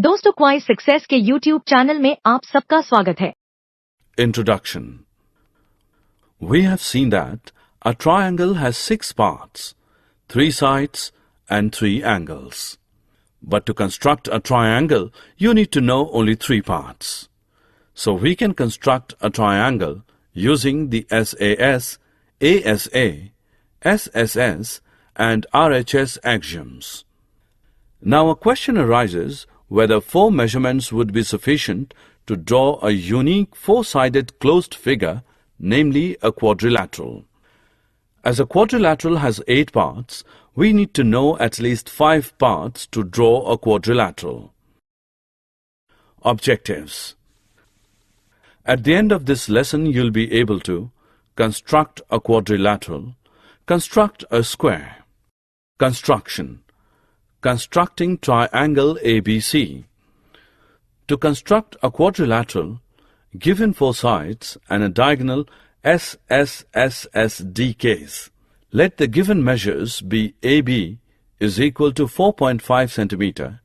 दोस्तों क्वाइज सक्सेस के YouTube channel में आप सबका स्वागत है। Introduction. We have seen that a triangle has 6 parts, 3 sides and 3 angles. But to construct a triangle, you need to know only 3 parts. So we can construct a triangle using the SAS, ASA, SSS and RHS axioms. Now a question arises whether 4 measurements would be sufficient to draw a unique 4-sided closed figure, namely a quadrilateral. As a quadrilateral has 8 parts, we need to know at least 5 parts to draw a quadrilateral. Objectives. At the end of this lesson, you'll be able to construct a quadrilateral, construct a square. Construction. Constructing triangle ABC. To construct a quadrilateral, given 4 sides and a diagonal SSSSD case, let the given measures be AB is equal to 4.5 cm,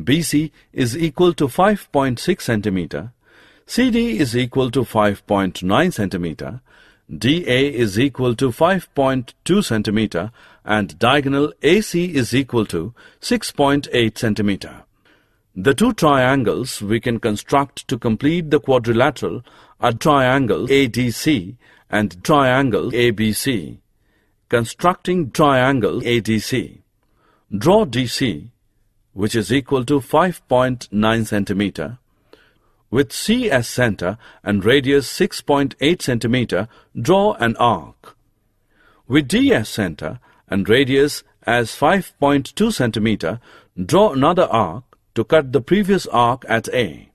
BC is equal to 5.6 cm, CD is equal to 5.9 cm, DA is equal to 5.2 cm and diagonal AC is equal to 6.8 cm. The 2 triangles we can construct to complete the quadrilateral are triangle ADC and triangle ABC. Constructing triangle ADC. Draw DC, which is equal to 5.9 cm. With C as center and radius 6.8 cm, draw an arc. With D as center and radius as 5.2 cm, draw another arc to cut the previous arc at A.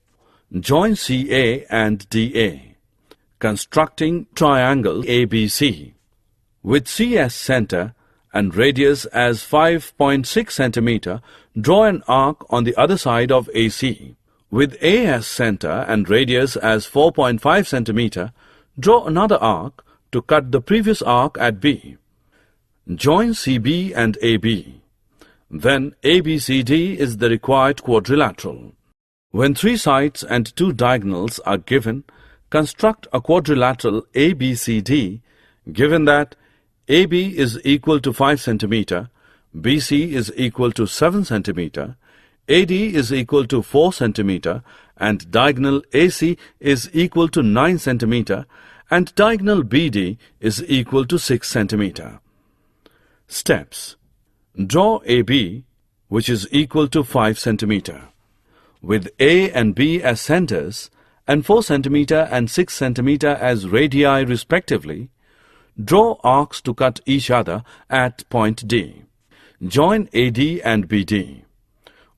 Join CA and DA. Constructing triangle ABC. With C as center and radius as 5.6 cm, draw an arc on the other side of AC. With A as center and radius as 4.5 cm, draw another arc to cut the previous arc at B. Join CB and AB. Then ABCD is the required quadrilateral. When 3 sides and 2 diagonals are given, construct a quadrilateral ABCD given that AB is equal to 5 cm, BC is equal to 7 cm, AD is equal to 4 cm and diagonal AC is equal to 9 cm and diagonal BD is equal to 6 cm. Steps. Draw AB, which is equal to 5 cm. With A and B as centers and 4 cm and 6 cm as radii respectively, draw arcs to cut each other at point D. Join AD and BD.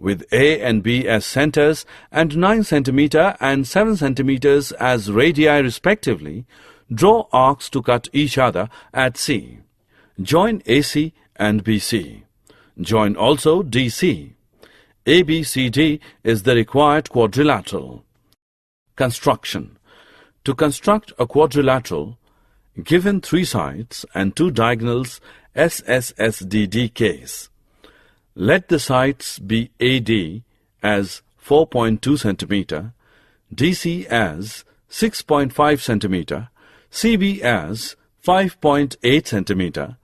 With A and B as centers and 9 cm and 7 cm as radii respectively, draw arcs to cut each other at C. Join AC and BC. Join also DC. ABCD is the required quadrilateral. Construction. To construct a quadrilateral, given 3 sides and 2 diagonals SSSDD case, let the sides be AD as 4.2 cm, DC as 6.5 cm, CB as 5.8 cm,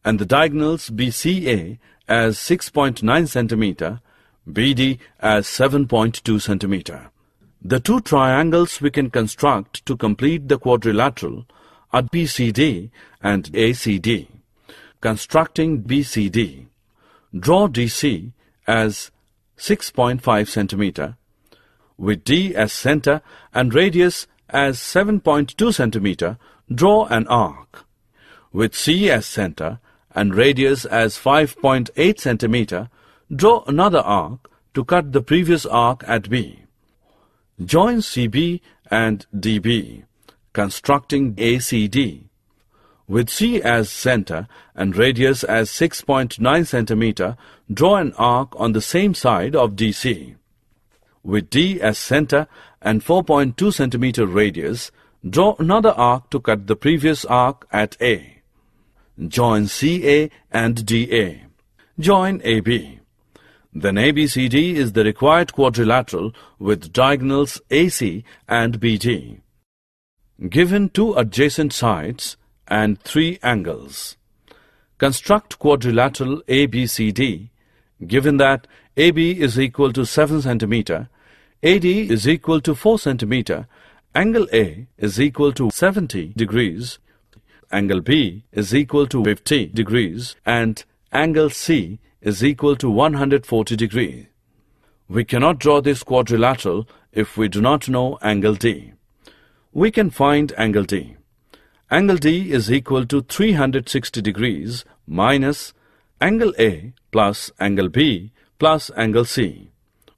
and the diagonals be CA as 6.9 cm, BD as 7.2 cm. The 2 triangles we can construct to complete the quadrilateral are BCD and ACD. Constructing BCD. Draw DC as 6.5 cm. With D as center and radius as 7.2 cm, draw an arc. With C as center and radius as 5.8 cm, draw another arc to cut the previous arc at B. Join CB and DB, constructing ACD. With C as center and radius as 6.9 cm, draw an arc on the same side of DC. With D as center and 4.2 cm radius, draw another arc to cut the previous arc at A. Join CA and DA. Join AB. Then ABCD is the required quadrilateral with diagonals AC and BD. Given two adjacent sides and three angles. Construct quadrilateral ABCD, given that AB is equal to 7 cm, AD is equal to 4 cm, angle A is equal to 70 degrees, angle B is equal to 50 degrees, and angle C is equal to 140 degrees. We cannot draw this quadrilateral if we do not know angle D. We can find angle D. Angle D is equal to 360 degrees minus angle A plus angle B plus angle C,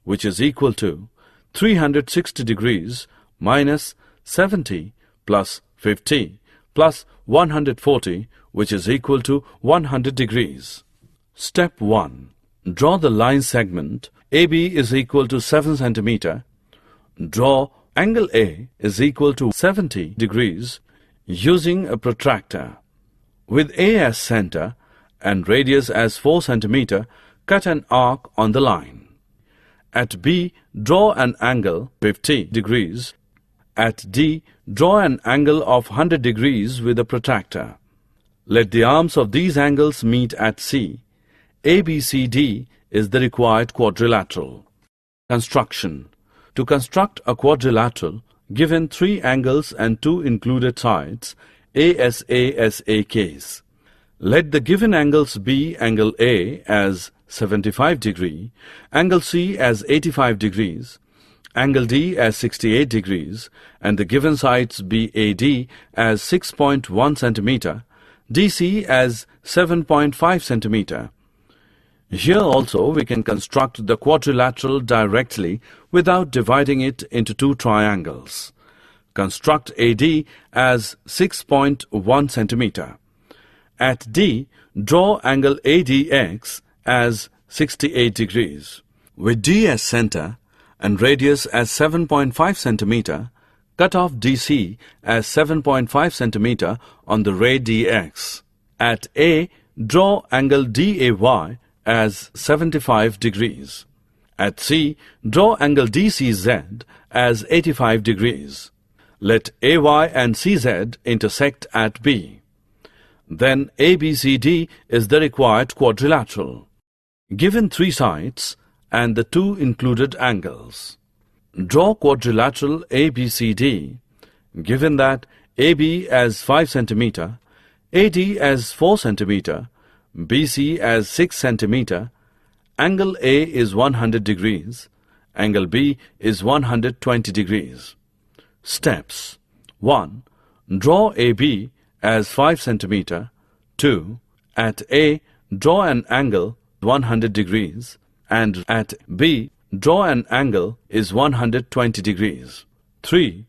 which is equal to 360 degrees minus 70 plus 50 plus 140, which is equal to 100 degrees. Step 1. Draw the line segment AB is equal to 7 cm. Draw angle A is equal to 70 degrees using a protractor. With A as center and radius as 4 cm, cut an arc on the line. At B, draw an angle 50 degrees. At D, draw an angle of 100 degrees with a protractor. Let the arms of these angles meet at C. ABCD is the required quadrilateral. Construction. To construct a quadrilateral, given three angles and two included sides, ASA case. Let the given angles be angle A as 75 degree, angle C as 85 degrees, angle D as 68 degrees, and the given sides be AD as 6.1 cm, DC as 7.5 cm. Here also we can construct the quadrilateral directly without dividing it into two triangles. Construct AD as 6.1 cm. At D, draw angle ADX as 68 degrees. With D as center and radius as 7.5 cm, cut off DC as 7.5 cm on the ray DX. At A, draw angle DAY as 75 degrees. At C, draw angle DCZ as 85 degrees. Let AY and CZ intersect at B. Then ABCD is the required quadrilateral. Given three sides and the two included angles. Draw quadrilateral ABCD, given that AB as 5 cm, AD as 4 cm, BC as 6 cm, angle A is 100 degrees, angle B is 120 degrees. Steps. 1. Draw AB as 5 cm. 2. At A, draw an angle 100 degrees, and at B, draw an angle is 120 degrees. 3.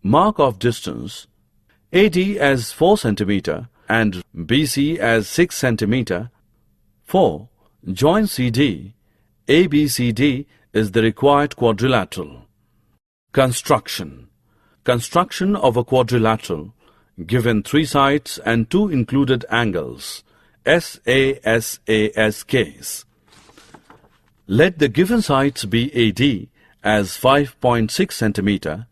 Mark of distance. AD as 4 cm and BC as 6 cm. 4. Join CD. ABCD is the required quadrilateral. Construction. Construction of a quadrilateral, given three sides and two included angles, SAS case. Let the given sides be AD as 5.6 cm,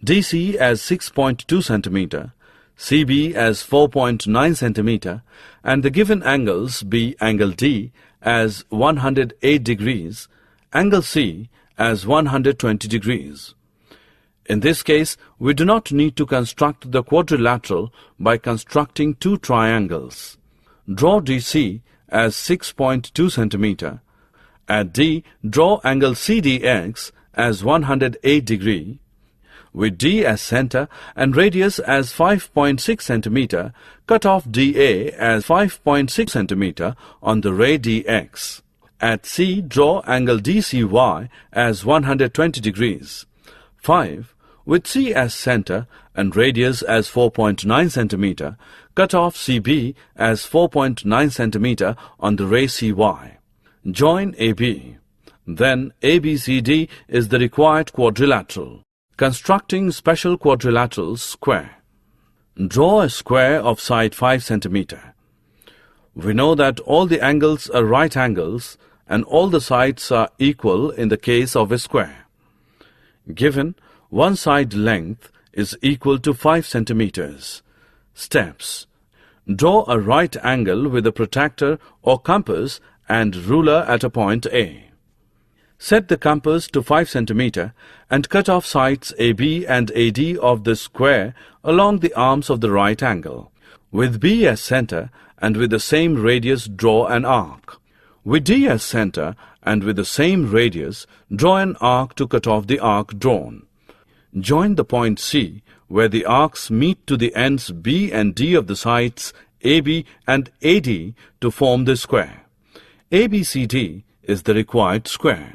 DC as 6.2 cm, CB as 4.9 cm, and the given angles be angle D as 108 degrees, angle C as 120 degrees. In this case, we do not need to construct the quadrilateral by constructing two triangles. Draw DC as 6.2 cm. At D, draw angle CDX as 108 degree. With D as center and radius as 5.6 cm, cut off DA as 5.6 cm on the ray DX. At C, draw angle DCY as 120 degrees. 5. With C as center and radius as 4.9 cm, cut off CB as 4.9 cm on the ray CY. Join AB. Then ABCD is the required quadrilateral. Constructing special quadrilateral square. Draw a square of side 5 cm. We know that all the angles are right angles and all the sides are equal in the case of a square. Given one side length is equal to 5 centimeters. Steps. Draw a right angle with a protractor or compass and ruler at a point A. Set the compass to 5 centimeter and cut off sides AB and AD of the square along the arms of the right angle. With B as center and with the same radius, draw an arc. With D as center and with the same radius, draw an arc to cut off the arc drawn. Join the point C where the arcs meet to the ends B and D of the sides AB and AD to form the square. ABCD is the required square.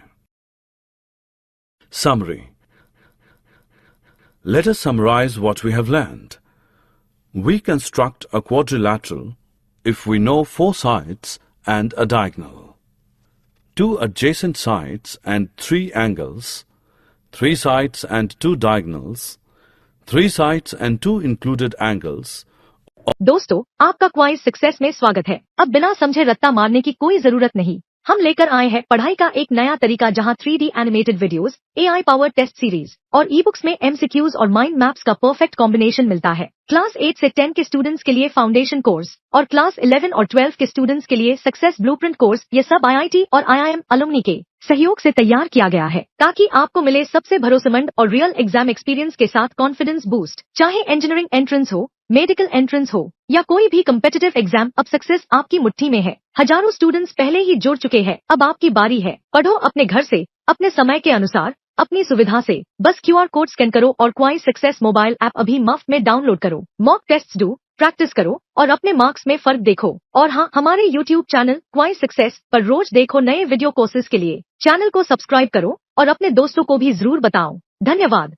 Summary. Let us summarize what we have learned. We construct a quadrilateral if we know 4 sides and a diagonal, 2 adjacent sides and 3 angles, 3 sides and 2 diagonals, 3 sides and 2 included angles. दोस्तों, आपका क्वाइज success में स्वागत है। अब बिना समझे रट्टा मारने की कोई जरूरत नहीं। हम लेकर आए हैं पढ़ाई का एक नया तरीका जहां 3D animated videos, AI powered test series और ई बुक्स में MCQs और माइंड मैप्स का परफेक्ट कॉम्बिनेशन मिलता है। क्लास 8 से 10 के स्टूडेंट्स के लिए फाउंडेशन कोर्स और क्लास 11 और 12 के स्टूडेंट्स के लिए सक्सेस ब्लूप्रिंट कोर्स, ये सब IIT और IIM अलुमनी के सहयोग से तैयार किया गया है ताकि आपको मिले सबसे भरोसेमंद और रियल एग्जाम एक्सपीरियंस के साथ कॉन्फिडेंस बूस्ट। चाहे इंजीनियरिंग एंट्रेंस हो, मेडिकल एंट्रेंस हो या कोई भी कम्पिटिटिव एग्जाम, अब सक्सेस आपकी मुट्ठी में है। हजारों स्टूडेंट्स पहले ही जुड़ चुके हैं, अब आपकी बारी है। पढ़ो अपने घर से, अपने समय के अनुसार, अपनी सुविधा से। बस QR कोड स्कैन करो और क्वाइज सक्सेस मोबाइल ऐप अभी मुफ्त में डाउनलोड करो। मॉक टेस्ट्स दो, प्रैक्टिस करो और अपने मार्क्स में फर्क देखो। और हाँ, हमारे YouTube चैनल क्वाइज सक्सेस पर रोज देखो नए वीडियो कोर्सेज के लिए। चैनल को सब्सक्राइब करो और अपने दोस्तों को भी जरूर बताओ। धन्यवाद।